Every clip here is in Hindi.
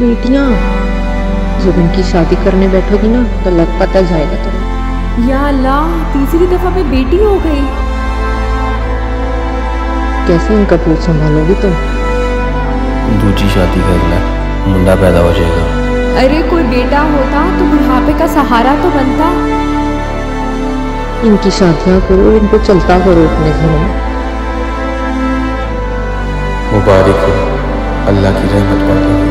बेटियां, जब इनकी शादी करने बैठोगी ना तो लग पता जाएगा तुम्हें। या अल्लाह, तीसरी दफा में बेटी हो गई। कैसे इनका पूछ संभालोगी तुम? दूसरी शादी कर ले, मुंडा पैदा हो जाएगा। अरे कोई बेटा होता तो बुढ़ापे का सहारा तो बनता। इनकी शादियां करो, इनको चलता करो अपने घर में। मुबारक हो, अल्लाह की रहमत पाता है।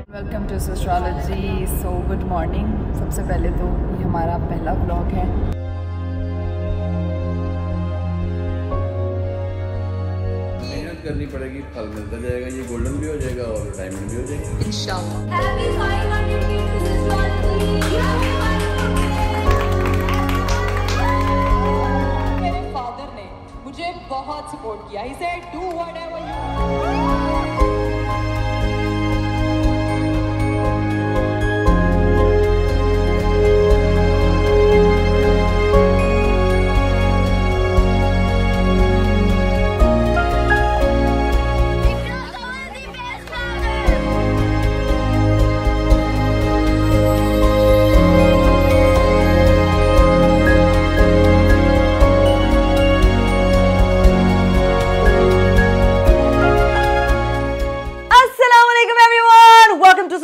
Welcome to astrology. So good morning. सबसे पहले तो ये हमारा पहला व्लॉग है। मेहनत करनी पड़ेगी, फल मिलता जाएगा। ये गोल्डन भी हो जाएगा और डायमंड भी हो जाएगा इंशाल्लाह। मेरे फादर ने मुझे बहुत सपोर्ट किया। He said, do whatever you want.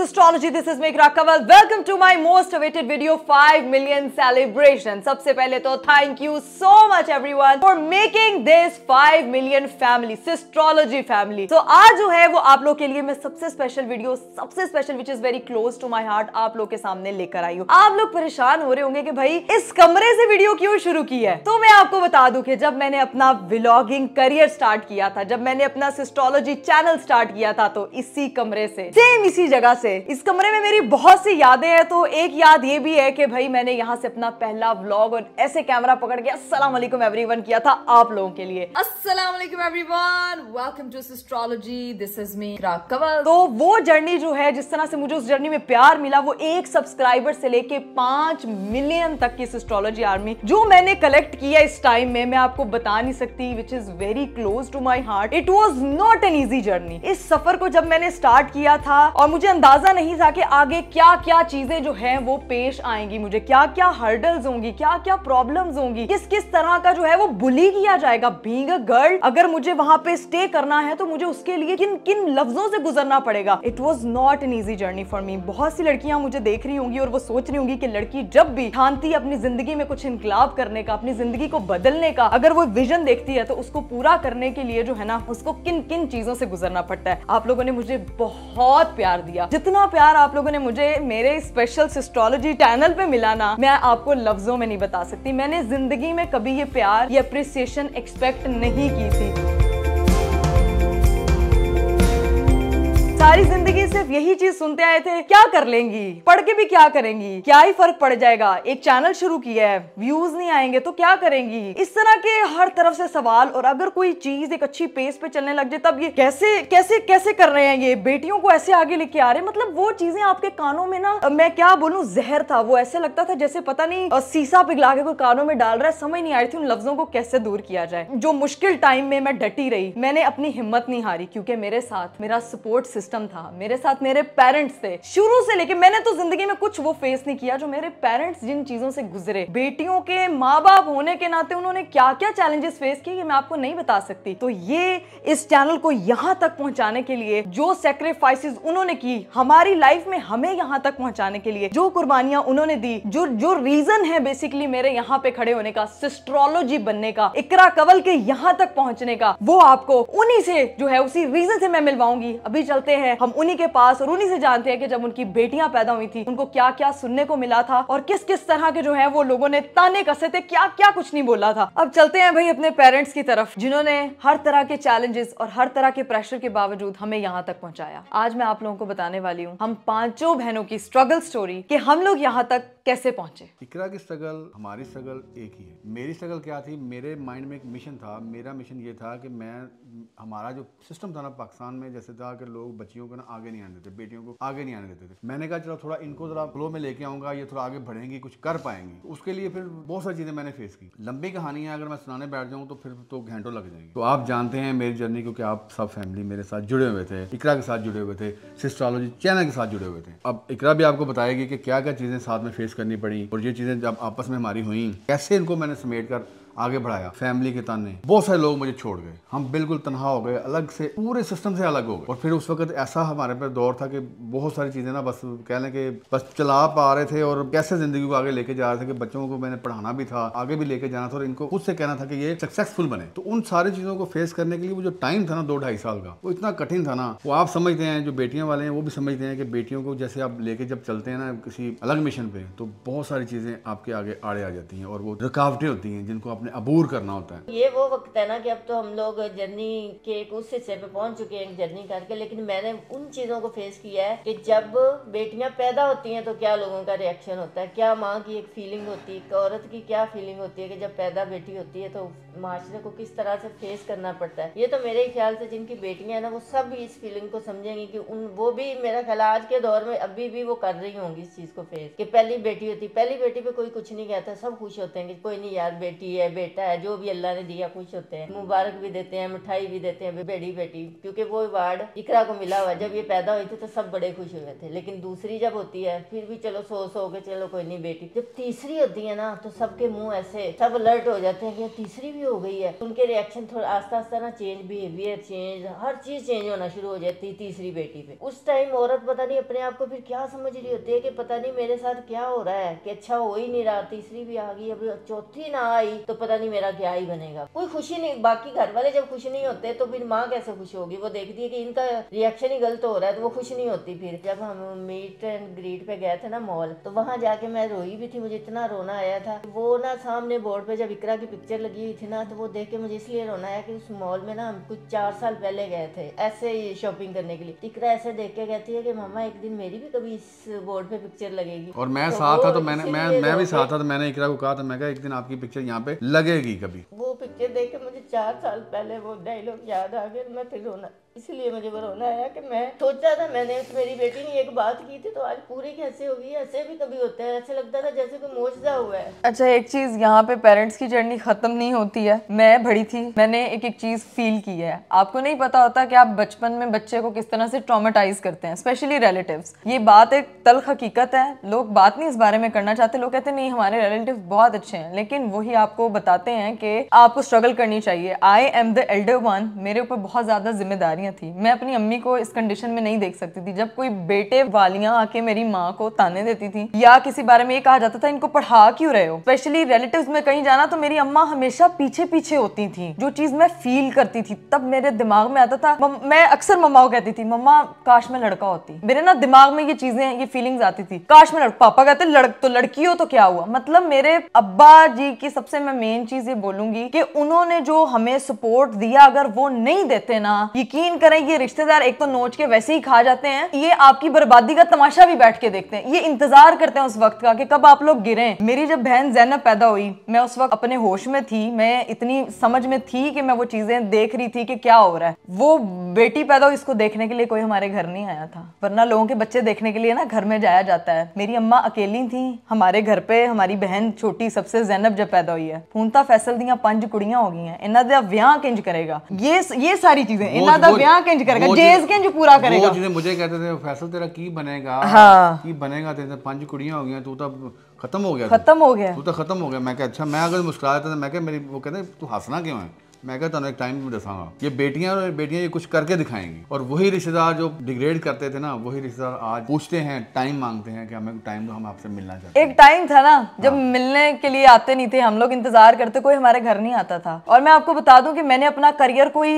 Astrology, this is Meghra Kanwal. Welcome to my most awaited video, 5 million celebration. सबसे पहले तो thank you so much everyone for making this 5 million family, Astrology family. So आज जो है वो आप लोग के लिए मैं सबसे स्पेशल वीडियो, सबसे special which is very close to my heart आप लोग के सामने लेकर आई हूँ। आप लोग परेशान हो रहे होंगे कि भाई इस कमरे से वीडियो क्यों शुरू की है। तो मैं आपको बता दूं कि जब मैंने अपना व्लॉगिंग करियर स्टार्ट किया था, जब मैंने अपना एस्ट्रोलॉजी चैनल स्टार्ट किया था, तो इसी कमरे से, सेम इसी जगह से, इस कमरे में मेरी बहुत सी यादें हैं। तो एक याद ये भी है कि भाई मैंने यहाँ से अपना पहला व्लॉग और ऐसे कैमरा पकड़ के अस्सलाम वालेकुम एवरीवन किया था आप लोगों के लिए। अस्सलाम वालेकुम everyone, welcome to astrology, this is me Meghra Kanwal. तो वो जर्नी जो है, जिस तरह से मुझे उस जर्नी में प्यार मिला, वो 1 सब्सक्राइबर से लेके 5 मिलियन तक की एस्ट्रोलॉजी आर्मी जो मैंने कलेक्ट किया इस टाइम में, मैं आपको बता नहीं सकती, which is very close to my heart. It was not an easy journey. इस सफर को जब मैंने स्टार्ट किया था और मुझे अंदाजा नहीं था कि आगे क्या क्या चीजें जो हैं वो पेश आएंगी, मुझे क्या क्या हर्डल्स होंगी, क्या क्या प्रॉब्लम्स होंगी, किस किस तरह का जो है वो बुली किया जाएगा। बीइंग अ गर्ल, अगर मुझे वहां पे स्टे करना है तो मुझे उसके लिए किन किन लफ्जों से गुजरना पड़ेगा। It was not an easy journey for me. बहुत सी लड़कियां मुझे देख रही होंगी और वो सोच रही होंगी कि लड़की जब भी ठानती है अपनी जिंदगी में कुछ इनकलाब करने का, अपनी जिंदगी को बदलने का, अगर वो विजन देखती है तो उसको पूरा करने के लिए जो है ना, उसको किन किन चीजों से गुजरना पड़ता है। आप लोगों ने मुझे बहुत प्यार दिया। जितना प्यार आप लोगों ने मुझे मेरे स्पेशल एस्ट्रोलॉजी चैनल पे मिला ना, मैं आपको लफ्जों में नहीं बता सकती। मैंने जिंदगी में कभी ये प्यार, ये अप्रिसिएशन एक्सपेक्ट नहीं की थी। सारी जिंदगी सिर्फ यही चीज सुनते आए थे, क्या कर लेंगी, पढ़ के भी क्या करेंगी, क्या ही फर्क पड़ जाएगा, एक चैनल शुरू किया है, व्यूज नहीं आएंगे तो क्या करेंगी। इस तरह के हर तरफ से सवाल। और अगर कोई चीज एक अच्छी पेस पे चलने लग जाए तब ये कैसे कैसे कैसे कर रहे हैं, ये बेटियों को ऐसे आगे लेके आ रहे हैं। मतलब वो चीजें आपके कानों में ना, मैं क्या बोलूं, जहर था। वो ऐसे लगता था जैसे पता नहीं सीसा पिघला के कोई कानों में डाल रहा है। समझ नहीं आ रही थी उन लफ्जों को कैसे दूर किया जाए। जो मुश्किल टाइम में मैं डटी रही, मैंने अपनी हिम्मत नहीं हारी, क्योंकि मेरे साथ मेरा सपोर्ट सिस्टम था, मेरे साथ मेरे पेरेंट्स थे शुरू से लेके। मैंने तो जिंदगी में कुछ वो फेस नहीं किया जो मेरे पेरेंट्स जिन चीजों से गुजरे। बेटियों के माँ बाप होने के नाते उन्होंने क्या क्या चैलेंजेस फेस किए, ये मैं आपको नहीं बता सकती। तो ये इस चैनल को यहाँ तक पहुंचाने के लिए जो सैक्रिफाइसेस उन्होंने की हमारी लाइफ में, हमें यहाँ तक पहुंचाने के लिए जो कुर्बानियां उन्होंने दी, जो रीजन है बेसिकली मेरे यहाँ पे खड़े होने का, एस्ट्रोलॉजी बनने का, इकरा कंवल के यहाँ तक पहुंचने का, वो आपको उन्हीं से जो है, उसी रीजन से मैं मिलवाऊंगी। अभी चलते हैं, हम उन्हीं के पास और उन्हीं से जानते हैं कि जब उनकी बेटियां पैदा हुई थी उनको क्या क्या सुनने को मिला था और किस किस तरह के जो है वो लोगों ने ताने कसे थे, क्या क्या कुछ नहीं बोला था। अब चलते हैं भाई अपने पेरेंट्स की तरफ, जिन्होंने हर तरह के चैलेंजेस और हर तरह के प्रेशर के बावजूद हमें यहाँ तक पहुंचाया। आज मैं आप लोगों को बताने वाली हूँ हम पांचों बहनों की स्ट्रगल स्टोरी कि हम लोग यहाँ तक कैसे पहुंचे। इकरा की स्ट्रगल, हमारी स्ट्रगल एक ही है। मेरी स्ट्रगल क्या थी, मेरे माइंड में एक मिशन था। मेरा मिशन ये था कि हमारा जो सिस्टम था ना पाकिस्तान में, जैसे था कि लोग बच्चियों को ना आगे नहीं आने देते, बेटियों को आगे नहीं आने देते थे। मैंने कहा चलो थोड़ा इनको जरा फ्लो में लेके आऊंगा, ये थोड़ा आगे बढ़ेंगी, कुछ कर पाएंगी। उसके लिए फिर बहुत सारी चीज़ें मैंने फेस की। लंबी कहानी है, अगर मैं सुनाने बैठ जाऊँ तो फिर तो घंटों लग जाएंगे। तो आप जानते हैं मेरी जर्नी, क्योंकि आप सब फैमिली मेरे साथ जुड़े हुए थे, इकरा के साथ जुड़े हुए थे, सिस्ट्रोलॉजी चैनल के साथ जुड़े हुए थे। अब इकरा भी आपको बताएगी कि क्या क्या चीज़ें साथ में फेस करनी पड़ी और ये चीज़ें जब आपस में हमारी हुई, कैसे इनको मैंने समेट कर आगे बढ़ाया। फैमिली के ताने, बहुत सारे लोग मुझे छोड़ गए, हम बिल्कुल तनहा हो गए, अलग से पूरे सिस्टम से अलग हो गए। और फिर उस वक्त ऐसा हमारे पे दौर था कि बहुत सारी चीज़ें ना बस कह लें कि बस चला पा रहे थे और कैसे ज़िंदगी को आगे लेके जा रहे थे कि बच्चों को मैंने पढ़ाना भी था, आगे भी लेके जाना था और इनको खुद से कहना था कि ये सक्सेसफुल बने। तो उन सारी चीज़ों को फेस करने के लिए वो जो टाइम था ना 2-2.5 साल का, वो इतना कठिन था ना। वो आप समझते हैं, जो बेटियाँ वाले हैं वो भी समझते हैं कि बेटियों को जैसे आप लेके जब चलते हैं ना किसी अलग मिशन पे, तो बहुत सारी चीज़ें आपके आगे आड़े आ जाती हैं और वो रुकावटें होती हैं जिनको आपने अबूर करना। ये वो वक्त है ना कि अब तो हम लोग जर्नी के एक उस हिस्से पे पहुंच चुके हैं जर्नी करके, लेकिन मैंने उन चीजों को फेस किया है कि जब बेटियां पैदा होती हैं तो क्या लोगों का रिएक्शन होता है, क्या माँ की एक फीलिंग होती है, एक औरत की क्या फीलिंग होती है कि जब पैदा बेटी होती है तो माशरे को किस तरह से फेस करना पड़ता है। ये तो मेरे ख्याल से जिनकी बेटियां हैं ना वो सब इस फीलिंग को समझेंगी कि वो भी मेरा ख्याल आज के दौर में अभी भी वो कर रही होंगी इस चीज को फेस, कि पहली बेटी होती, पहली बेटी पे कोई कुछ नहीं कहता, सब खुश होते हैं कि कोई नहीं यार बेटी है, बेटा है, जो भी अल्लाह ने दिया, खुश होते हैं, मुबारक भी देते हैं, मिठाई भी देते हैं, बड़ी बेटी, क्योंकि वो अवार्ड इकरा को मिला हुआ। जब ये पैदा हुई थी तो सब बड़े खुश हुए थे, लेकिन दूसरी जब होती है फिर भी चलो सो के चलो कोई नहीं बेटी। जब तीसरी होती है ना तो सबके मुंह ऐसे सब अलर्ट हो जाते हैं कि तीसरी भी हो गई है। उनके रिएक्शन थोड़ा आस्ता आस्ता ना चेंज, बिहेवियर चेंज, हर चीज चेंज होना शुरू हो जाती है तीसरी बेटी पे। उस टाइम औरत पता नहीं अपने आप को फिर क्या समझ रही होती है कि पता नहीं मेरे साथ क्या हो रहा है, कि अच्छा हो ही नहीं रहा, तीसरी भी आ गई, अभी चौथी ना आई तो पता नहीं मेरा क्या ही बनेगा। कोई खुशी नहीं, बाकी घर वाले जब खुश नहीं होते तो फिर माँ कैसे खुश होगी, वो देखती है कि इनका रिएक्शन ही गलत हो रहा है तो वो खुश नहीं होती। फिर जब हम मीट एंड ग्रीट पे गए थे ना मॉल, तो वहाँ जाके मैं रोई भी थी, मुझे इतना रोना आया था। वो ना सामने बोर्ड पे जब इकरा की पिक्चर लगी हुई थी ना, तो वो देख के मुझे इसलिए रोना आया कि उस मॉल में ना हम कुछ 4 साल पहले गए थे ऐसे ही शॉपिंग करने के लिए। इकरा ऐसे देख के कहती है कि मामा एक दिन मेरी भी कभी इस बोर्ड पे पिक्चर लगेगी, और मैं साथ था तो मैं भी साथ था, तो मैंने इकरा को कहा था, मैं कहा एक दिन आपकी पिक्चर यहाँ पे लगेगी कभी। वो पिक्चर देख के मुझे 4 साल पहले वो डायलॉग याद आ गया, मैं फिर रोना, इसलिए मुझे वो रोना आया कि मैं सोचा था, मैंने मेरी बेटी ने एक बात की थी तो आज पूरी कैसे हो गई। ऐसे भी कभी होता है, ऐसे लगता था जैसे कोई मौजज़ा हुआ है। अच्छा, एक चीज यहाँ पे पेरेंट्स की जर्नी खत्म नहीं होती है। मैं बड़ी थी, मैंने एक एक चीज फील की है। आपको नहीं पता होता कि आप बचपन में बच्चे को किस तरह से ट्रॉमेटाइज करते हैं, स्पेशली रिलेटिव्स। ये बात एक तल्ख हकीकत है, लोग बात नहीं इस बारे में करना चाहते, लोग कहते हैं नहीं हमारे रिलेटिव बहुत अच्छे हैं, लेकिन वही आपको बताते हैं कि आपको स्ट्रगल करनी चाहिए। I am the Elder one, मेरे ऊपर बहुत ज्यादा जिम्मेदारियां थी। मैं अपनी अम्मी को इस कंडीशन में नहीं देख सकती थी। जब कोई बेटे वालियां आके मेरी माँ को ताने देती थी या किसी बारे में ये कहा जाता था इनको पढ़ा क्यों रहे हो, स्पेशली रिलेटिव्स में कहीं जाना, तो मेरी अम्मा हमेशा पीछे पीछे होती थी। जो चीज मैं फील करती थी तब मेरे दिमाग में आता था, मैं अक्सर मम्मा को कहती थी मम्मा काश मैं लड़का होती। मेरे ना दिमाग में ये चीजें, ये फीलिंग्स आती थी, काश मैं पापा कहते लड़की हो तो क्या हुआ। मतलब मेरे अब्बा जी की सबसे मैं मेन चीज ये बोलूंगी कि उन्होंने जो हमें सपोर्ट दिया, अगर वो नहीं देते ना, यकीन करें ये रिश्तेदार एक तो नोच के वैसे ही खा जाते हैं, ये आपकी बर्बादी का तमाशा भी बैठ के देखते हैं। ये इंतजार करते हैं उस वक्त का कि कब आप लोग गिरे। मेरी जब बहन ज़ैनब पैदा हुई, मैं उस वक्त अपने होश में थी, मैं इतनी समझ में थी कि मैं वो चीजें देख रही थी कि क्या हो रहा है। वो बेटी पैदा हुई, इसको देखने के लिए कोई हमारे घर नहीं आया था, वरना लोगों के बच्चे देखने के लिए ना घर में जाया जाता है। मेरी अम्मा अकेली थी हमारे घर पे, हमारी बहन छोटी सबसे ज़ैनब जब पैदा हुई है, पूंता फैसल दियां 5 कुड़ियां हो गई हैं, इन्हां दा ब्याह किंज करेगा, ये सारी चीजें, इन्हां दा ब्याह किंज करेगा, जेज किंज पूरा करेगा। वो चीजें मुझे कहते थे फैसल तेरा की बनेगा, की बनेगा, तेरे 5 कुड़ियां हो गई, तू तो खत्म हो गया, तू तो खत्म हो गया। मैं क्या अच्छा, मैं अगर मुस्कुरा देता था, मैं क्या मेरी, वो कहते तू हंसना क्यों है, मैं कहता हूँ एक टाइम में दसाऊंगा, ये बेटियां और बेटियां ये कुछ करके दिखाएंगी। और वही रिश्तेदार जो डिग्रेड करते थे ना, वही रिश्तेदार आज पूछते हैं, टाइम मांगते हैं कि हमें टाइम दो, हम आपसे मिलना चाहते हैं। एक टाइम था ना जब मिलने के लिए आते नहीं थे, हम लोग इंतजार करते, कोई हमारे घर नहीं आता था। और मैं आपको बता दूं कि मैंने अपना करियर कोई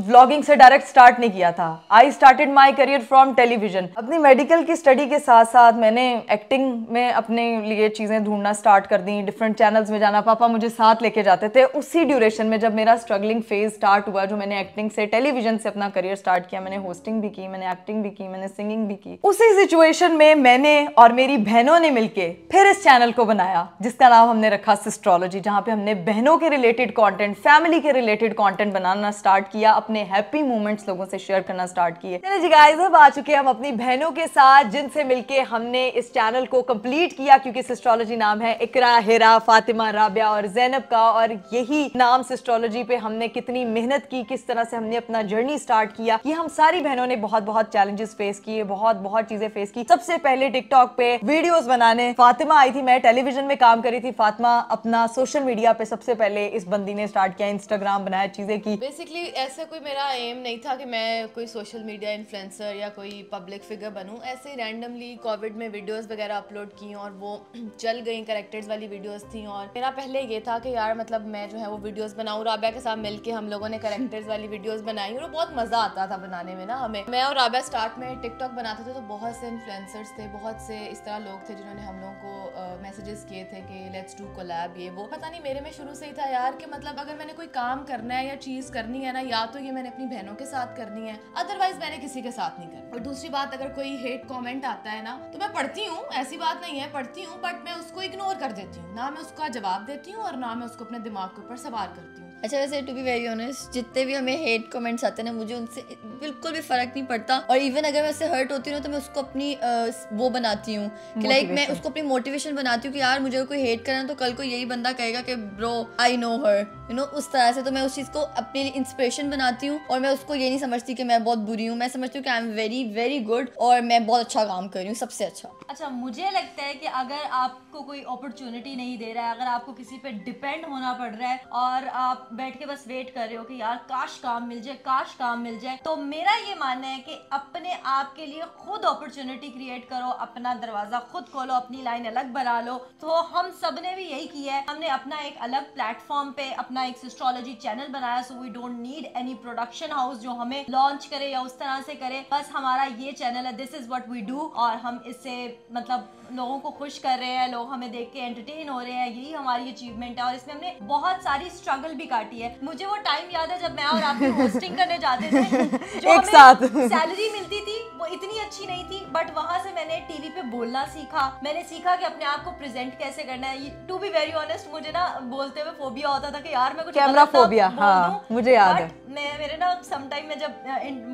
व्लॉगिंग से डायरेक्ट स्टार्ट नहीं किया था। I started my career from television. अपनी मेडिकल की स्टडी के साथ साथ मैंने एक्टिंग में अपने लिए चीजें ढूंढना स्टार्ट कर दी, डिफरेंट चैनल्स में जाना, पापा मुझे साथ लेके जाते थे। उसी ड्यूरेशन में जब मेरा स्ट्रगलिंग फेज स्टार्ट हुआ, जो मैंने एक्टिंग से टेलीविजन से अपना करियर स्टार्ट किया, मैंने होस्टिंग भी की, मैंने एक्टिंग भी की, मैंने सिंगिंग भी की। उसी सिचुएशन में मैंने और मेरी बहनों ने मिलके फिर इस चैनल को बनाया जिसका नाम हमने रखा सिस्ट्रोलॉजी, जहां पे हमने बहनों के रिलेटेड कंटेंट, फैमिली के रिलेटेड कंटेंट बनाना स्टार्ट किया, अपने हैप्पी मोमेंट्स लोगों से शेयर करना स्टार्ट किए। चलिए जी गाइस, अब आ चुके हम अपनी बहनों के साथ जिनसे मिलके हमने इस चैनल को कंप्लीट किया, क्योंकि सिस्ट्रोलॉजी नाम है इकरा, हिरा, फातिमा, राबिया और ज़ैनब का। और यही नाम सिस्ट्रोलॉजी पे हमने कितनी मेहनत की, किस तरह से हमने अपना जर्नी स्टार्ट किया, ये हम सारी बहनों ने बहुत बहुत चैलेंजेस फेस किए, बहुत चीजें फेस की। सबसे पहले टिकटॉक पे वीडियोस बनाने फातिमा आई थी, मैं टेलीविजन में काम करी थी, फातिमा अपना सोशल मीडिया पे सबसे पहले इस बंदी ने स्टार्ट किया, इंस्टाग्राम बनाया, चीजें की। बेसिकली ऐसा कोई मेरा एम नहीं था कि मैं कोई सोशल मीडिया इन्फ्लुएंसर या कोई पब्लिक फिगर बनूं। ऐसे रैंडमली कोविड में वीडियोस वगैरह अपलोड की और वो चल गई, कैरेक्टर्स वाली वीडियोस थी। और मेरा पहले ये था कि यार मतलब मैं जो है वो वीडियोस बनाऊं। राबिया के साथ मिलके हम लोगों ने कैरेक्टर्स वाली वीडियोस बनाई और बहुत मजा आता था बनाने में ना हमें। मैं और राबिया स्टार्ट में टिकटॉक बनाते थे तो बहुत से इन्फ्लुएंसर्स थे, बहुत से इस तरह लोग थे जिन्होंने हम लोगों को मैसेजेस किए थे कि लेट्स डू कोलैब, ये वो। पता नहीं मेरे में शुरू से ही था यार कि मतलब अगर मैंने कोई काम करना है या चीज करनी है ना, या तो ये मैंने अपनी बहनों के साथ करनी है, अदरवाइज मैंने किसी के साथ नहीं करना। और दूसरी बात, अगर कोई हेट कमेंट आता है ना तो मैं पढ़ती हूँ, ऐसी बात नहीं है, पढ़ती हूँ, बट मैं उसको इग्नोर कर देती हूँ, ना मैं उसका जवाब देती हूँ और ना मैं उसको अपने दिमाग के ऊपर सवार करती हूँ। अच्छा, वैसे टू बी वेरी ऑनेस्ट, जितने भी हमें हेट कमेंट्स आते हैं ना, मुझे उनसे बिल्कुल भी फर्क नहीं पड़ता। और इवन अगर मैं उससे हर्ट होती हूँ तो मैं उसको अपनी वो बनाती हूँ कि लाइक मैं उसको अपनी मोटिवेशन बनाती हूँ कि यार मुझे कोई हेट करना तो कल को यही बंदा कहेगा कि bro I know her, you know, उस तरह से। तो मैं उस चीज़ को अपने लिए इंस्पिरेशन बनाती हूँ और मैं उसको ये नहीं समझती कि मैं बहुत बुरी हूँ। मैं समझती हूँ कि I am very very good और मैं बहुत अच्छा काम कर रही हूँ, सबसे अच्छा। अच्छा, मुझे लगता है कि अगर आपको कोई अपॉर्चुनिटी नहीं दे रहा है, अगर आपको किसी पे डिपेंड होना पड़ रहा है और आप बैठ के बस वेट कर रहे हो कि यार काश काम मिल जाए, काश काम मिल जाए, तो मेरा ये मानना है कि अपने आप के लिए खुद अपॉर्चुनिटी क्रिएट करो, अपना दरवाजा खुद खोलो, अपनी लाइन अलग बना लो। तो हम सब ने भी यही किया है, हमने अपना एक अलग प्लेटफॉर्म पे अपना एक सिस्ट्रोलॉजी चैनल बनाया। So we don't need any production house जो हमें लॉन्च करे या उस तरह से करे, बस हमारा ये चैनल है, this is what we do, और हम इससे मतलब लोगों को खुश कर रहे हैं, लोग हमें देख के एंटरटेन हो रहे हैं, यही हमारी अचीवमेंट है। और इसमें हमने बहुत सारी स्ट्रगल भी काटी है। मुझे वो टाइम याद है जब मैं और आप होस्टिंग करने जाते थे, जो एक साथ सैलरी मिलती थी वो इतनी अच्छी नहीं थी, बट वहां से मैंने टीवी पे बोलना सीखा, मैंने सीखा कि अपने आप को प्रेजेंट कैसे करना है। टू बी वेरी ऑनेस्ट, मुझे ना बोलते हुए फोबिया होता था कि यार मैं कुछ कैमरा फोबिया, हाँ मुझे याद है। मेरे ना सम टाइम में जब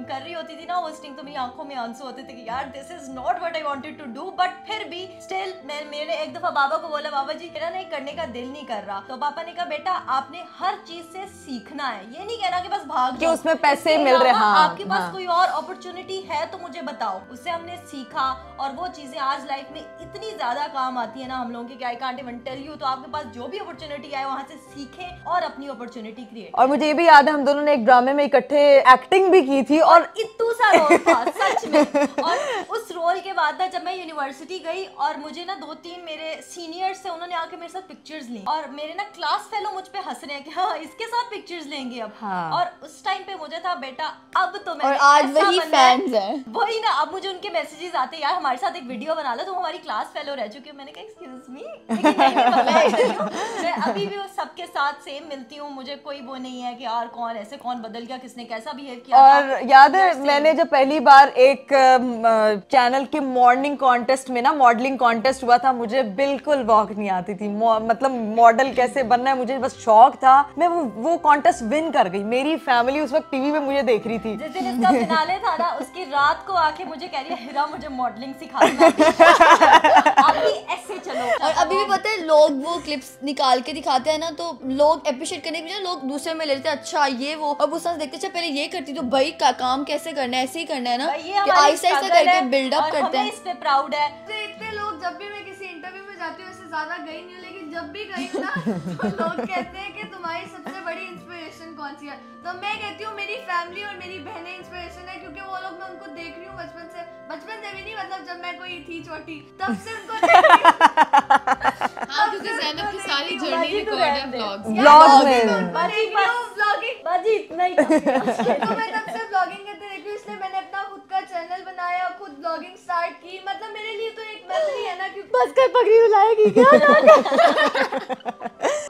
कर रही होती थी ना होस्टिंग तो मेरी आंखों में आंसू होते थे कि यार this is not what I wanted to do, but फिर भी स्टिल मैंने एक दफा बाबा को बोला, बाबा जी मेरा नहीं करने का दिल नहीं कर रहा। तो पापा ने कहा बेटा आपने हर चीज से सीखना है, ये नहीं कहना कि बस भाग कि उसमें पैसे मिल रहे हैं। हाँ, आपके पास कोई और अपॉर्चुनिटी है तो मुझे बताओ। उससे हमने सीखा और वो चीजें आज लाइफ में इतनी ज्यादा काम आती है ना हम लोगों की, I can't even tell you. तो आपके पास जो भी अपॉर्चुनिटी आए वहां से सीखें और अपनी अपॉर्चुनिटी क्रिएट। और मुझे ये भी याद है हम दोनों ने एक ड्रामे में इकट्ठे एक्टिंग भी की थी और इतू सा रोल था सच में। और उस रोल के बाद ना जब मैं यूनिवर्सिटी गई और मुझे ना 2-3 मेरे सीनियर्स थे, उन्होंने आके मेरे साथ पिक्चर्स ली और मेरे ना क्लास फेलो मुझ पे हंस रहे हैं कि हाँ इसके साथ पिक्चर्स लेंगे अब। हाँ। और उस टाइम पे मुझे था बेटा अब तो मैं, और आज वही फैंस हैं, वही ना। अब मुझे उनके मैसेजेस आते यार हमारे साथ एक वीडियो बना लो, तुम हमारी क्लास फेलो रह चुकी हो। मैंने कहा एक्सक्यूज मी, मैं अभी भी सबके साथ सेम मिलती हूँ, मुझे कोई वो नहीं है कि यार कौन ऐसे कौन बदल गया, किसने कैसा बिहेव किया। और याद है मैंने जब पहली बार एक चैनल के मॉर्निंग कॉन्टेस्ट में ना मॉडलिंग कॉन्टेस्ट हुआ था, मुझे बिल्कुल वॉक नहीं आती थी, मतलब मॉडल कैसे बनना है मुझे बस शौक था। मैं वो कॉन्टेस्ट विन कर गई, मेरी फैमिली उस वक्त टीवी पे मुझे देख रही थी। जिस दिन इसका फिनाले था ना उसकी रात को आके मुझे कह रही है हिरा मुझे मॉडलिंग सिखा दो, अभी ऐसे चलो। और अभी भी पता है लोग वो क्लिप्स निकाल के दिखाते हैं ना तो लोग अप्रिशिएट करने के बजाय लोग दूसरे में लेते हैं, अच्छा ये वो, अब उस देखते अच्छा पहले ये करती तो भाई काम कैसे करना है, ऐसे ही करना है ना, आहिस्ता आहिस्ता करके बिल्डअप करते हैं। इस पे प्राउड है। इतने लोग जब भी मैं किसी इंटरव्यू में जाती हूँ ऐसे ज्यादा गई नहीं हूँ, लेकिन जब भी गई हूँ ना तो लोग कहते हैं कि तुम्हारी सबसे बड़ी इंस्पिरेशन कौन सी है, तो मैं कहती हूँ मेरी फैमिली और मेरी बहनें इंस्पिरेशन है, क्योंकि वो लोग मैं उनको देख रही हूँ बचपन से भी नहीं, मतलब जब मैं कोई थी छोटी तब से उनको देख रही हूँ। हाँ, क्योंकि ज़ैनब की सारी जर्नी रिकॉर्ड है ब्लॉग्स में। बाजी इतना ही था। तो मैं तब से ब्लॉगिंग करते देखती हूँ, इसलिए मैंने अपना खुद का चैनल बनाया, खुद ब्लॉगिंग स्टार्ट की। मतलब मेरे लिए तो एक मेमोरी है ना, क्योंकि बस कर पगड़ी उलाएगी क्या?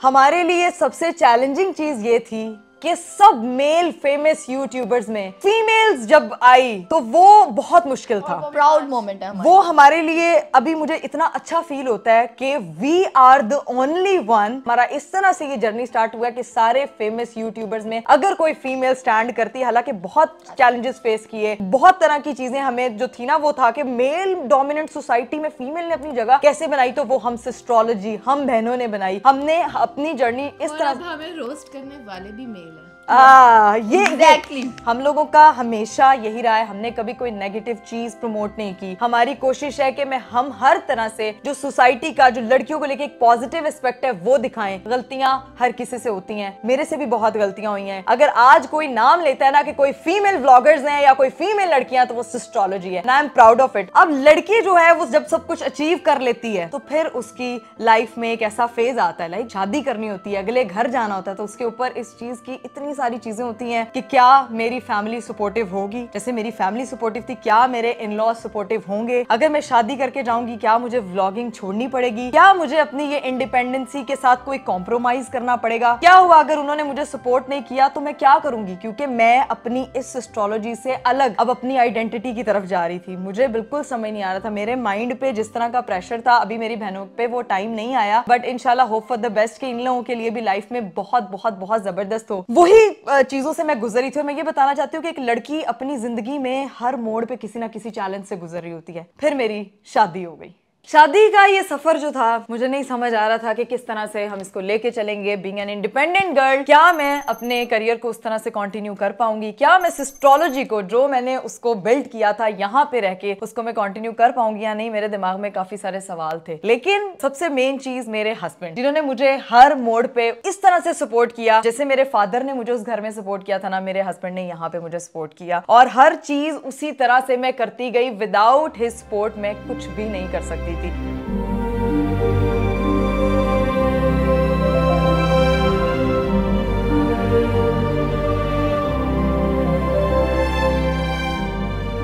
हमारे लिए सबसे चैलेंजिंग चीज ये थी कि सब मेल फेमस यूट्यूबर्स में फीमेल्स जब आई तो वो बहुत मुश्किल था। प्राउड मोमेंट है वो हमारे लिए अभी मुझे इतना अच्छा फील होता है कि we are the only one. हमारा इस तरह से ये जर्नी स्टार्ट हुआ कि सारे फेमस यूट्यूबर्स में अगर कोई फीमेल स्टैंड करती, हालांकि बहुत चैलेंजेस फेस किए, बहुत तरह की चीजें हमें जो थी ना वो था कि मेल डोमिनेंट सोसाइटी में फीमेल ने अपनी जगह कैसे बनाई, तो वो हम सिस्ट्रोलॉजी हम बहनों ने बनाई। हमने अपनी जर्नी इस तरह से, हमें रोस्ट करने वाले भी मेल है। ये एग्जैक्टली हम लोगों का हमेशा यही रहा है, हमने कभी कोई नेगेटिव चीज प्रमोट नहीं की। हमारी कोशिश है कि हम हर तरह से जो सोसाइटी का जो लड़कियों को लेके एक पॉजिटिव एस्पेक्ट है वो दिखाएं। गलतियां हर किसी से होती हैं, मेरे से भी बहुत गलतियां हुई हैं। अगर आज कोई नाम लेता है ना कि कोई फीमेल व्लॉगर्स हैं या कोई फीमेल लड़कियां, तो वो सिस्ट्रोलॉजी है, I am proud of it. अब लड़की जो है वो जब सब कुछ अचीव कर लेती है तो फिर उसकी लाइफ में एक ऐसा फेज आता है, लाइक शादी करनी होती है, अगले घर जाना होता है, तो उसके ऊपर इस चीज की इतनी सारी चीजें होती हैं कि क्या मेरी फैमिली सपोर्टिव होगी। जैसे मेरी फैमिली सपोर्टिव थी, क्या मेरे इन लॉ सपोर्टिव होंगे। अगर मैं शादी करके जाऊंगी क्या मुझे व्लॉगिंग छोड़नी पड़ेगी, क्या मुझे अपनी ये इंडिपेंडेंसी के साथ कोई कॉम्प्रोमाइज करना पड़ेगा, क्या हुआ अगर उन्होंने मुझे सपोर्ट नहीं किया तो मैं क्या करूंगी। क्योंकि मैं अपनी इस एस्ट्रोलॉजी से अलग अब अपनी आइडेंटिटी की तरफ जा रही थी। मुझे बिल्कुल समझ नहीं आ रहा था, मेरे माइंड पे जिस तरह का प्रेशर था, अभी मेरी बहनों पे वो टाइम नहीं आया, बट इंशाल्लाह होप फॉर द बेस्ट कि इन लोगों के लिए भी लाइफ में बहुत बहुत बहुत जबरदस्त हो। वही चीजों से मैं गुजरी थी और मैं ये बताना चाहती हूँ कि एक लड़की अपनी जिंदगी में हर मोड़ पे किसी ना किसी चैलेंज से गुजर रही होती है। फिर मेरी शादी हो गई। शादी का ये सफर जो था मुझे नहीं समझ आ रहा था कि किस तरह से हम इसको लेके चलेंगे। बीइंग एन इंडिपेंडेंट गर्ल, क्या मैं अपने करियर को उस तरह से कंटिन्यू कर पाऊंगी, क्या मैं सिस्ट्रोलॉजी को जो मैंने उसको बिल्ड किया था यहाँ पे रह के उसको मैं कंटिन्यू कर पाऊंगी या नहीं। मेरे दिमाग में काफी सारे सवाल थे, लेकिन सबसे मेन चीज मेरे हस्बैंड, जिन्होंने मुझे हर मोड़ पे इस तरह से सपोर्ट किया। जैसे मेरे फादर ने मुझे उस घर में सपोर्ट किया था ना, मेरे हस्बैंड ने यहाँ पे मुझे सपोर्ट किया, और हर चीज उसी तरह से मैं करती गई। विदाउट हिज सपोर्ट मैं कुछ भी नहीं कर सकती थी।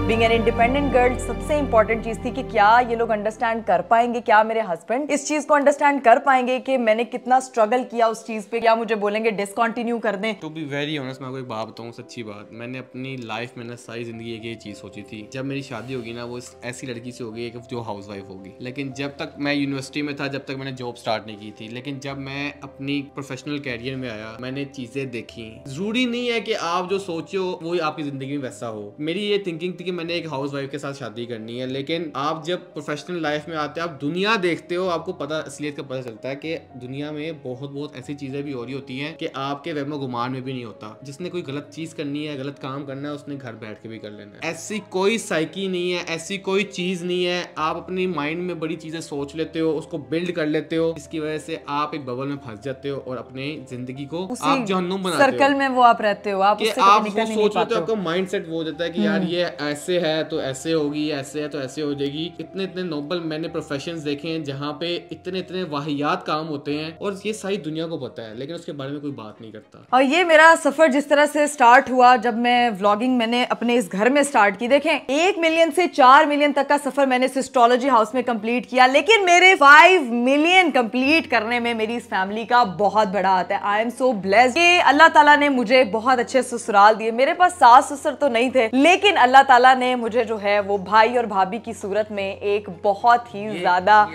बीइंग एन इंडिपेंडेंट गर्ल सबसे इंपॉर्टेंट चीज थी कि क्या ये लोग अंडरस्टैंड कर पाएंगे, क्या मेरे हस्बैंड इस चीज को अंडरस्टैंड कर पाएंगे कि मैंने कितना स्ट्रगल किया उस चीज पे, क्या मुझे बोलेंगे डिसकंटिन्यू कर दें। टू बी वेरी ऑनेस्ट, मैं कोई बात बताऊं, सच्ची बात, मैंने अपनी लाइफ में ना सारी जिंदगी एक ही चीज सोची थी, जब मेरी शादी होगी ना वो ऐसी लड़की से होगी जो हाउस वाइफ होगी। लेकिन जब तक मैं यूनिवर्सिटी में था, जब तक मैंने जॉब स्टार्ट नहीं की थी, लेकिन जब मैं अपनी प्रोफेशनल कैरियर में आया, मैंने चीजें देखी। जरूरी नहीं है कि आप जो सोचे हो वो आपकी जिंदगी में वैसा हो। मेरी ये थिंकिंग थी कि मैंने एक हाउस वाइफ के साथ शादी करनी है, लेकिन आप जब प्रोफेशनल लाइफ में आते हो, आप दुनिया देखते हो, आपको पता असलियत का पता चलता है कि दुनिया में बहुत ऐसी चीजें भी हो रही होती हैं कि आपके वहमो गुमान में भी नहीं होता। जिसने कोई गलत चीज करनी है, गलत काम करना है, उसने घर बैठ के भी कर लेना है। ऐसी कोई साइकी नहीं है, ऐसी कोई चीज नहीं है। आप अपनी माइंड में बड़ी चीजें सोच लेते हो, उसको बिल्ड कर लेते हो, इसकी वजह से आप एक बबल में फंस जाते हो और अपनी जिंदगी को आप जहन्नुम बनाते हो। सर्कल में वो आप रहते हो, आप उससे आप निकल वो नहीं सोच पाते लेते हो, हो। आपका माइंडसेट वो हो जाता है कि यार ये ऐसे है तो ऐसे होगी, ऐसे है तो ऐसे हो जाएगी। इतने नोबल मैंने प्रोफेशंस देखे हैं जहाँ पे इतने वाहियात काम होते हैं और ये सारी दुनिया को पता है, लेकिन उसके बारे में कोई बात नहीं करता। और ये मेरा सफर जिस तरह से स्टार्ट हुआ, जब मैं व्लॉगिंग मैंने अपने इस घर में स्टार्ट की, देखें 1 मिलियन से 4 मिलियन तक का सफर मैंने सिस्ट्रोलॉजी हाउस में कंप्लीट किया, लेकिन मेरे 5 मिलियन कंप्लीट करने में मेरी इस फैमिली का बहुत बड़ा हाथ है। आई एम सो ब्लेस्ड कि अल्लाह ताला ने मुझे बहुत अच्छे ससुराल दिए। मेरे पास सास ससुर तो नहीं थे, लेकिन अल्लाह ताला ने मुझे जो है वो भाई और भाभी की सूरत में एक बहुत ही ज्यादा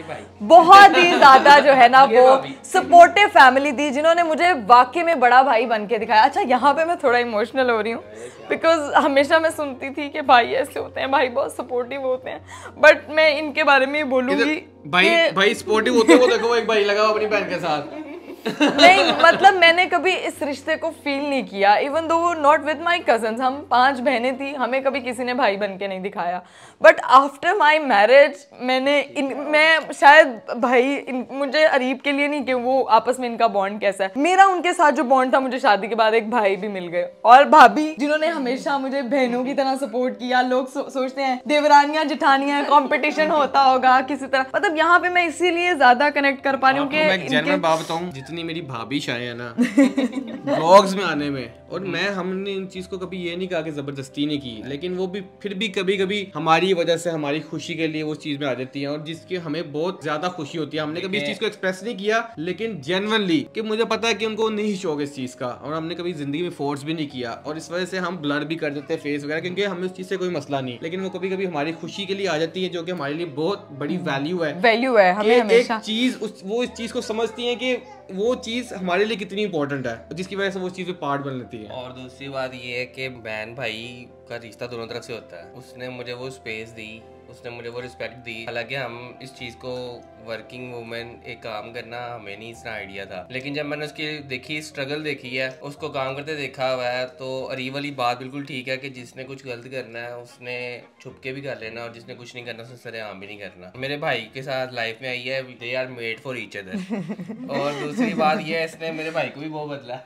जो है ना वो सपोर्टिव फैमिली दी, जिन्होंने मुझे वाकई में बड़ा भाई बन के दिखाया। अच्छा, यहाँ पे मैं थोड़ा इमोशनल हो रही हूँ बिकॉज हमेशा मैं सुनती थी कि भाई ऐसे होते हैं, भाई बहुत सपोर्टिव होते हैं, बट मैं इनके बारे में बोलूंगी भाई सपोर्टिव होते हैं। वो देखो, एक भाई लगा अपनी बहन के साथ। नहीं मतलब मैंने कभी इस रिश्ते को फील नहीं किया, even though not with my cousins. हम 5 बहनें थी, हमें कभी किसी ने भाई बन के नहीं दिखाया। बट आफ्टर माई मैरिज मैं शायद मुझे अरीब के लिए नहीं कि वो आपस में इनका बॉन्ड कैसा है, मेरा उनके साथ जो बॉन्ड था, मुझे शादी के बाद एक भाई भी मिल गए और भाभी जिन्होंने हमेशा मुझे बहनों की तरह सपोर्ट किया। लोग सोचते हैं देवरानियां जिठानियां कंपटीशन होता होगा किसी तरह, मतलब यहाँ पे मैं इसीलिए ज्यादा कनेक्ट कर पा रही हूँ कि बात बताऊं, जितनी मेरी भाभी शायद है ना ब्लॉग्स में आने में, और हमने इन चीज को कभी ये नहीं कहा कि जबरदस्ती नहीं की, लेकिन वो भी फिर भी कभी कभी हमारी वजह से हमारी खुशी के लिए वो चीज में आ जाती है, और जिसकी हमें बहुत ज्यादा खुशी होती है। हमने कभी इस चीज को एक्सप्रेस नहीं किया, लेकिन जेन्युइनली कि मुझे पता है कि उनको नहीं शौक इस चीज का, और हमने कभी जिंदगी में फोर्स भी नहीं किया, और इस वजह से हम ब्लर भी कर देते हैं फेस वगैरह, क्योंकि हमें उस चीज से कोई मसला नहीं, लेकिन वो कभी कभी हमारी खुशी के लिए आ जाती है, जो कि हमारे लिए बहुत बड़ी वैल्यू है हमें हमेशा। एक चीज वो इस चीज को समझती है कि वो चीज हमारे लिए कितनी इंपॉर्टेंट है, जिसकी वजह से वो चीज पार्ट बन लेती है। और दूसरी बात ये है कि बहन भाई का रिश्ता दोनों तरफ से होता है। उसने मुझे वो स्पेस दी, उसने मुझे वो रिस्पेक्ट दी। हालांकि हम इस चीज़ को वर्किंग वुमेन एक काम करना हमें नहीं इतना आइडिया था, लेकिन जब मैंने उसकी देखी स्ट्रगल देखी है, उसको काम करते देखा हुआ है, तो अरीब वाली बात बिल्कुल ठीक है कि जिसने कुछ गलत करना है उसने छुप के भी कर लेना, और जिसने कुछ नहीं करना उसने सरेआम भी नहीं करना। मेरे भाई के साथ लाइफ में आई है, they are made for each other. और दूसरी बात ये है, इसने मेरे भाई को भी बहुत बदला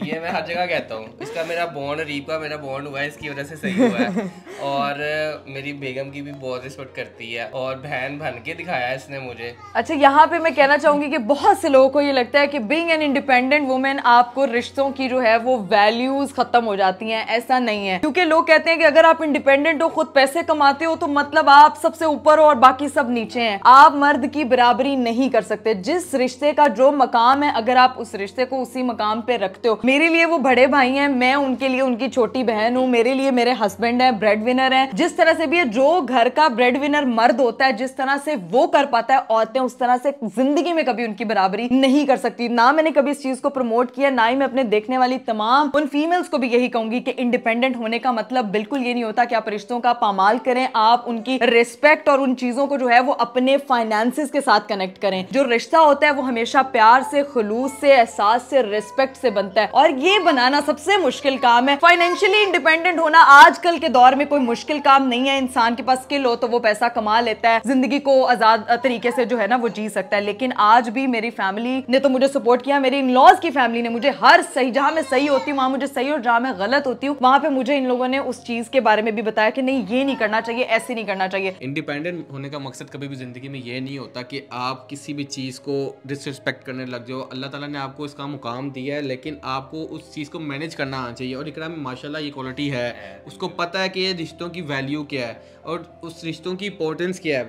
ये मैं हर जगह कहता हूँ। इसका मेरा बॉन्ड, अरीब का मेरा बॉन्ड हुआ है इसकी वजह से सही हुआ है, और मेरी बेगम की भी बहुत रिस्पेक्ट करती है, और बहन बन के दिखाया है इसने मुझे। अच्छा, यहाँ पे मैं कहना चाहूंगी कि बहुत से लोगों को ये लगता है कि बीइंग एन इंडिपेंडेंट वुमेन आपको रिश्तों की जो है वो वैल्यूज खत्म हो जाती हैं। ऐसा नहीं है, क्योंकि लोग कहते हैं कि अगर आप इंडिपेंडेंट हो, खुद पैसे कमाते हो, तो मतलब आप सबसे ऊपर हो और बाकी सब नीचे हैं। आप मर्द की बराबरी नहीं कर सकते। जिस रिश्ते का जो मकाम है, अगर आप उस रिश्ते को उसी मकाम पे रखते हो, मेरे लिए वो बड़े भाई हैं, मैं उनके लिए उनकी छोटी बहन हूँ, मेरे लिए मेरे हस्बैंड है, ब्रेड विनर है। जिस तरह से भी जो घर का ब्रेड विनर मर्द होता है, जिस तरह से वो कर पाता है, औरतें उस तरह से जिंदगी में कभी उनकी बराबरी नहीं कर सकती। ना मैंने कभी इस चीज को प्रमोट किया, ना ही मैं अपने देखने वाली तमाम उन फीमेल्स को भी यही कहूंगी कि इंडिपेंडेंट होने का मतलब बिल्कुल ये नहीं होता कि आप रिश्तों का पामाल करें। आप उनकी रिस्पेक्ट और उन चीजों को जो है वो अपने फाइनेंसेस के साथ कनेक्ट करें। जो रिश्ता होता है वो हमेशा प्यार से, खुलूस से, एहसास से, रिस्पेक्ट से बनता है, और ये बनाना सबसे मुश्किल काम है। फाइनेंशियली इंडिपेंडेंट होना आजकल के दौर में कोई मुश्किल काम नहीं है। इंसान के पास स्किल हो तो वो पैसा कमा लेता है, जिंदगी को आजाद तरीके से जो है ना वो जी सकता है। लेकिन आज भी मेरी फैमिली ने तो मुझे सपोर्ट किया, मेरी इन-लॉज की फैमिली ने मुझे हर सही, जहां मैं सही होती हूँ वहां मुझे सही, और जहां मैं गलत होती हूँ वहां पे मुझे इन लोगों ने उस चीज के बारे में भी बताया कि नहीं, ये नहीं करना चाहिए, ऐसे नहीं करना चाहिए। इंडिपेंडेंट होने का मकसद कभी भी जिंदगी में ये नहीं होता कि आप किसी भी चीज को डिसरिस्पेक्ट करने लग जाओ। अल्लाह ताला ने आपको इसका मुकाम दिया है, लेकिन आपको उस चीज को मैनेज करना आना चाहिए। और इकरा में माशाल्लाह ये क्वालिटी है, उसको पता है कि ये रिश्तों की वैल्यू क्या है और उस रिश्तों की इंपॉर्टेंस क्या है।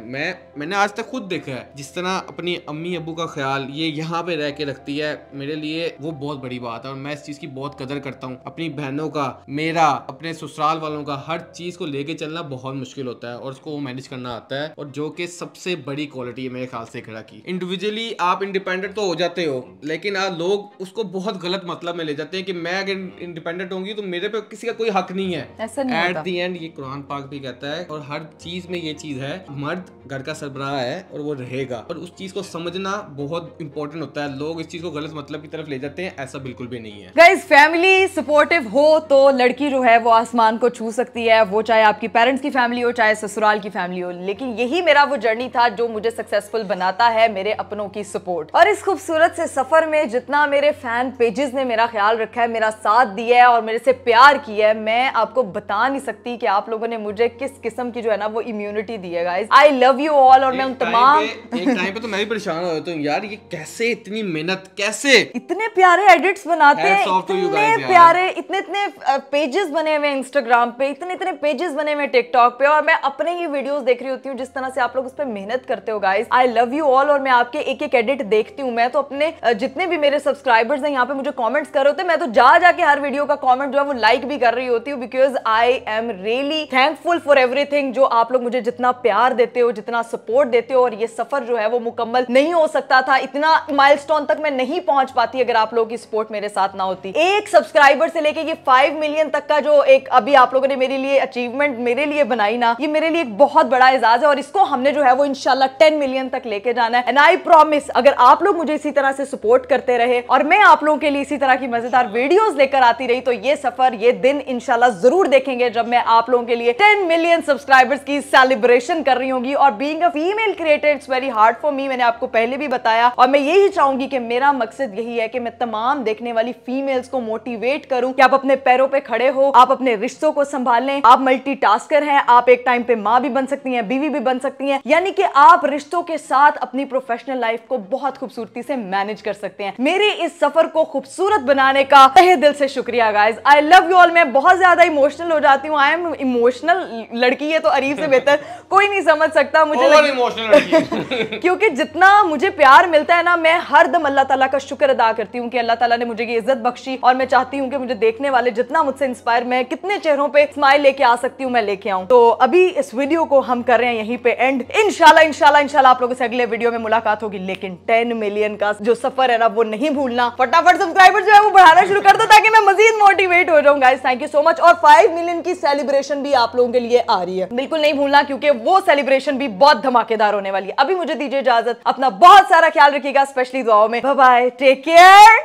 मैंने आज तक खुद देखा है, जिस तरह अपनी अम्मी अब्बू का ख्याल ये यहाँ पे रह के रखती है, मेरे लिए वो बहुत बड़ी बात है, और मैं इस चीज़ की बहुत कदर करता हूँ। अपनी बहनों का, मेरा, अपने ससुराल वालों का, हर चीज़ को लेके चलना बहुत मुश्किल होता है, और उसको वो मैनेज करना आता है, और जो कि सबसे बड़ी क्वालिटी है मेरे ख्याल से इकरा की। इंडिविजुअली आप इंडिपेंडेंट तो हो जाते हो, लेकिन लोग उसको बहुत गलत मतलब में ले जाते हैं कि मैं अगर इंडिपेंडेंट होंगी तो मेरे पे किसी का कोई हक नहीं है। ऐसा नहीं एट द एंड ये कुरान पाक भी कहता है, और हर चीज में ये चीज है, मर्द घर का सरबराह है और वो रहेगा, और उस चीज को समझना बहुत इंपॉर्टेंट होता है। लोग इस चीज को गलत मतलब की तरफ ले जाते हैं, ऐसा बिल्कुल भी नहीं है। गाइस, फैमिली सपोर्टिव हो तो लड़की जो है वो आसमान को छू सकती है, वो चाहे आपकी पेरेंट्स की फैमिली हो, चाहे ससुराल की फैमिली हो। लेकिन यही मेरा वो जर्नी था जो मुझे सक्सेसफुल बनाता है, मेरे अपनों की सपोर्ट। और इस खूबसूरत से सफर में जितना मेरे फैन पेजेस ने मेरा ख्याल रखा है, मेरा साथ दिया है और मेरे से प्यार किया है, मैं आपको बता नहीं सकती कि आप लोगों ने मुझे किस किस्म की जो है ना वो इम्यूनिटी दी है। Guys, I love you all. और मैं उन तमाम एक टाइम पे तो मैं भी परेशान हो जाता हूँ यार, ये कैसे इतनी मेहनत, कैसे इतने प्यारे एडिट्स बनाते हैं, इतने प्यारे, इतने पेजेस बने हुए इंस्टाग्राम पे, इतने पेजेस बने हुए टिकटॉक पे, और मैं अपने ही वीडियोस देख रही होती हूँ जिस तरह से आप लोग उस पर मेहनत करते हो। Guys, I love you all. और मैं आपके एक एक एडिट देखती हूँ। मैं तो अपने जितने भी मेरे सब्सक्राइबर्स हैं यहाँ पे मुझे कमेंट्स कर रहे होते हैं, मैं तो जा जाके हर वीडियो का कमेंट जो है वो लाइक भी कर रही होती हूँ, because I am really thankful for every everything, जो आप लोग मुझे जितना प्यार देते हो, जितना सपोर्ट देते हो, और ये सफर जो है वो मुकम्मल नहीं हो सकता था, इतना माइलस्टोन तक मैं नहीं पहुंच पाती अगर आप लोगों की सपोर्ट मेरे साथ ना होती। एक सब्सक्राइबर से लेके ये 5 मिलियन तक का जो एक अभी आप लोगों ने मेरे लिए अचीवमेंट मेरे लिए बनाई ना, ये मेरे लिए एक बहुत बड़ा एजाज है, और इसको हमने जो है वो इंशाल्लाह 10 मिलियन तक लेके जाना है। एंड आई प्रॉमिस, अगर आप लोग मुझे इसी तरह से सपोर्ट करते रहे और मैं आप लोगों के लिए इसी तरह की मजेदार वीडियोस लेकर आती रही, तो ये सफर, ये दिन इंशाल्लाह जरूर देखेंगे जब मैं आप लोगों के लिए 10 मिलियन सब्सक्राइबर्स की सेलिब्रेशन कर रही होंगी। और being a female creator it's very hard for me, मैंने आपको पहले भी बताया, और मैं यही चाहूंगी कि मेरा मकसद यही है कि मैं तमाम देखने वाली फीमेल्स को मोटिवेट करूं कि आप अपने पैरों पे खड़े हो, आप अपने रिश्तों को संभालें, आप मल्टीटास्कर हैं, आप एक टाइम पे मां भी बन सकती हैं, बीवी भी बन सकती हैं, यानी कि आप रिश्तों के साथ अपनी प्रोफेशनल लाइफ को बहुत खूबसूरती से मैनेज कर सकते हैं। मेरे इस सफर को खूबसूरत बनाने का तहे दिल से शुक्रिया guys, I love you all. मैं बहुत ज्यादा इमोशनल हो जाती हूँ, आई एम इमोशनल लड़की है तो अरीफ से बेहतर कोई नहीं समझ सकता मुझे क्योंकि जितना मुझे प्यार मिलता है ना, मैं हर दम अल्लाह ताला का शुक्र अदा करती हूँ कि अल्लाह ताला ने मुझे ये इज्जत बख्शी, और मैं चाहती हूँ कि मुझे देखने वाले जितना मुझसे इंस्पायर, मैं कितने चेहरों पे स्माइल लेके आ सकती हूँ मैं लेके आऊँ। तो अभी इस वीडियो को हम कर रहे हैं यहीं पे एंड। इंशाल्लाह आप लोगों से अगले वीडियो में मुलाकात होगी, लेकिन 10 मिलियन का जो सफर है ना वो नहीं भूलना। फटाफट सब्सक्राइबर जो है वो बढ़ाना शुरू कर दो ताकि मैं मजीद मोटिवेट हो जाऊं guys. Thank you so much. और 5 मिलियन की सेलिब्रेशन भी आप लोगों के लिए आ रही है, बिल्कुल नहीं भूलना, क्योंकि वो सेलिब्रेशन भी बहुत धमाकेदार होने वाली है। अभी मुझे दीजिए इजाजत, अपना बहुत सारा ख्याल रखिएगा, स्पेशली दुआओं में। बाय बाय, टेक केयर,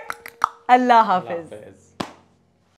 अल्लाह हाफिज।